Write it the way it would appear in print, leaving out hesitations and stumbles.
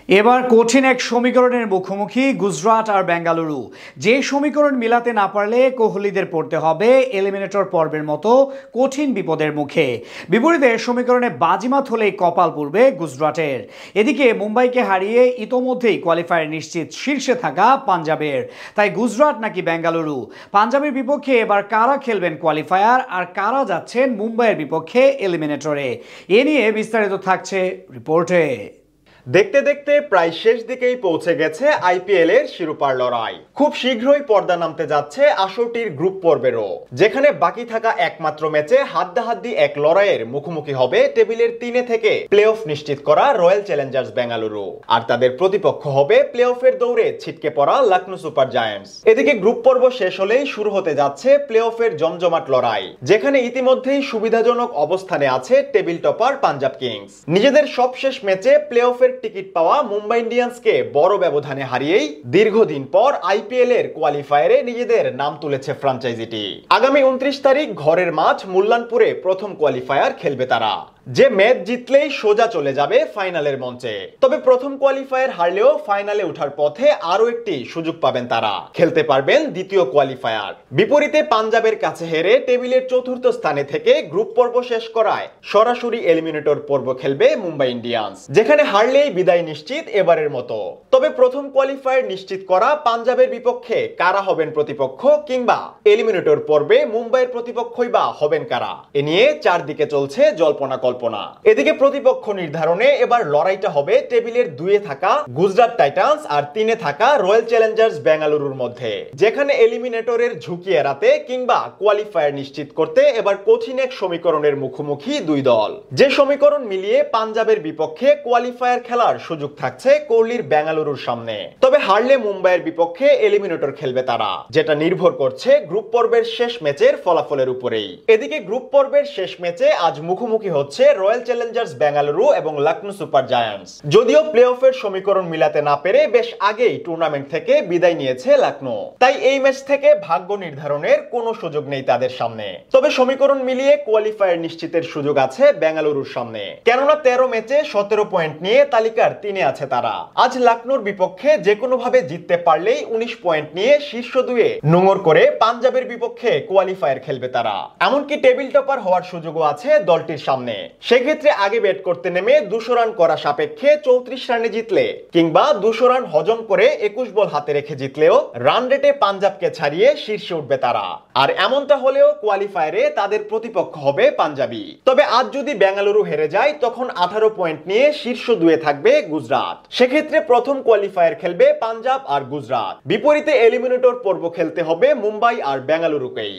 এবার কঠিন এক সমীকরণের মুখোমুখি গুজরাট আর বেঙ্গালুরু। যে সমীকরণ মিলাতে না পারলে কোহলিদের পড়তে হবে এলিমিনেটর পর্বের মতো কঠিন বিপদের মুখে। বিপরীতে সমীকরণে বাজিমাত হলেই কপাল পুড়বে গুজরাটের। এদিকে মুম্বাইকে হারিয়ে ইতোমধ্যেই কোয়ালিফায়ার নিশ্চিত শীর্ষে থাকা পাঞ্জাবের। তাই গুজরাট নাকি বেঙ্গালুরু, পাঞ্জাবের বিপক্ষে এবার কারা খেলবেন কোয়ালিফায়ার আর কারা যাচ্ছেন মুম্বাইয়ের বিপক্ষে এলিমিনেটরে, এ নিয়ে বিস্তারিত থাকছে রিপোর্টে। দেখতে দেখতে প্রায় শেষ দিকেই পৌঁছে গেছে আইপিএল এর শিরোপার লড়াই। খুব শীঘ্রই পর্দা নামতে যাচ্ছে আসরটির গ্রুপ পর্বেরও, যেখানে বাকি থাকা একমাত্র ম্যাচে হাড্ডাহাড্ডি এক লড়াইয়ের মুখোমুখি হবে টেবিলের 3 থেকে প্লে অফ নিশ্চিত করা রয়্যাল চ্যালেঞ্জার্স বেঙ্গালুরু, আর তাদের প্রতিপক্ষ হবে প্লে অফের দৌড়ে ছিটকে পড়া লখনৌ সুপার জায়ান্টস। এদিকে গ্রুপ পর্ব শেষ হলেই শুরু হতে যাচ্ছে প্লে অফের জমজমাট লড়াই, যেখানে ইতিমধ্যেই সুবিধাজনক অবস্থানে আছে টেবিল টপার পাঞ্জাব কিংস। নিজেদের সবশেষ ম্যাচে প্লে অফের টিকিট পাওয়া মুম্বাই ইন্ডিয়ান্সকে বড় ব্যবধানে হারিয়েই দীর্ঘদিন পর আইপিএল এর কোয়ালিফায়ারে নিজেদের নাম তুলেছে ফ্র্যাঞ্চাইজিটি। আগামী 29 তারিখ ঘরের মাঠ মুল্লানপুরে প্রথম কোয়ালিফায়ার খেলবে তারা, যে ম্যাচ জিতলেই সোজা চলে যাবে ফাইনালের মঞ্চে। তবে প্রথম কোয়ালিফায়ার হারলেও ফাইনালে ওঠার পথে আরো একটি সুযোগ পাবেন তারা, খেলতে পারবেন দ্বিতীয় কোয়ালিফায়ার। বিপরীতে পাঞ্জাবের কাছে হেরে টেবিলের 4র্থ স্থানে থেকে গ্রুপ পর্ব শেষ করায় সরাসরি এলিমিনেটর পর্ব খেলবে মুম্বাই ইন্ডিয়ান্স, যেখানে হারলেই বিদায় নিশ্চিত এবারের মতো। তবে প্রথম কোয়ালিফায়ার নিশ্চিত করা পাঞ্জাবের বিপক্ষে কারা হবেন প্রতিপক্ষ, কিংবা এলিমিনেটর পর্বে মুম্বাইয়ের প্রতিপক্ষই বা হবেন কারা, এ নিয়ে চারদিকে চলছে জল্পনা কল্পনা। এদিকে প্রতিপক্ষ নির্ধারণে এবার লড়াইটা হবে টেবিলের 2-এ থাকা গুজরাট টাইটান্স আর 3-এ থাকা রয়্যাল চ্যালেঞ্জার্স বেঙ্গালুরুর মধ্যে, যেখানে এলিমিনেটরের ঝুঁকি এড়াতে কিংবা কোয়ালিফায়ার নিশ্চিত করতে এবার কঠিন এক সমীকরণের মুখোমুখি দুই দল। যে সমীকরণ মিলিয়ে পাঞ্জাবের বিপক্ষে কোয়ালিফায়ার খেলার সুযোগ থাকছে কোহলির বেঙ্গালুরুর সামনে। তবে হারলে মুম্বাইয়ের বিপক্ষে এলিমিনেটর খেলবে তারা, যেটা নির্ভর করছে গ্রুপ পর্বের শেষ ম্যাচের ফলাফলের উপরেই। এদিকে গ্রুপ পর্বের শেষ ম্যাচে আজ মুখোমুখি হচ্ছে রয়্যাল চ্যালেঞ্জার্স বেঙ্গালুরু এবং লখনৌ সুপার জায়ান্টস। যদিও প্লে অফের সমীকরণ মিলাতে না পেরে বেশ আগেই টুর্নামেন্ট থেকে বিদায় নিয়েছে লখনৌ, তাই এই ম্যাচ থেকে ভাগ্য নির্ধারণের কোনো সুযোগ নেই তাদের সামনে। তবে সমীকরণ মিলিয়ে কোয়ালিফায়ার নিশ্চিতের সুযোগ আছে বেঙ্গালুরুর সামনে, কেননা 13 ম্যাচে 17 পয়েন্ট নিয়ে তালিকার 3-এ আছে তারা। আজ লখনৌর বিপক্ষে যে কোনো ভাবে জিততে পারলেই 19 পয়েন্ট নিয়ে শীর্ষ 2-এ নোঙর করে পাঞ্জাবের বিপক্ষে কোয়ালিফায়ার খেলবে তারা। এমনকি টেবিল টপার হওয়ার সুযোগও আছে দলটির সামনে। সেক্ষেত্রে আগে ব্যাট করতে নেমে 200 রান করা সাপেক্ষে 34 রানে জিতলে, কিংবা 200 রান হজম করে 21 বল হাতে রেখে জিতলেও রান রেটে পাঞ্জাবকে ছাড়িয়ে শীর্ষে উঠবে তারা। আর এমনটা হলেও কোয়ালিফায়ারে তাদের প্রতিপক্ষ হবে পাঞ্জাবি। তবে আজ যদি বেঙ্গালুরু হেরে যায়, তখন 18 পয়েন্ট নিয়ে শীর্ষ 2-এ থাকবে গুজরাট। সেক্ষেত্রে প্রথম কোয়ালিফায়ার খেলবে পাঞ্জাব আর গুজরাট, বিপরীতে এলিমিনেটর পর্ব খেলতে হবে মুম্বাই আর বেঙ্গালুরুকেই।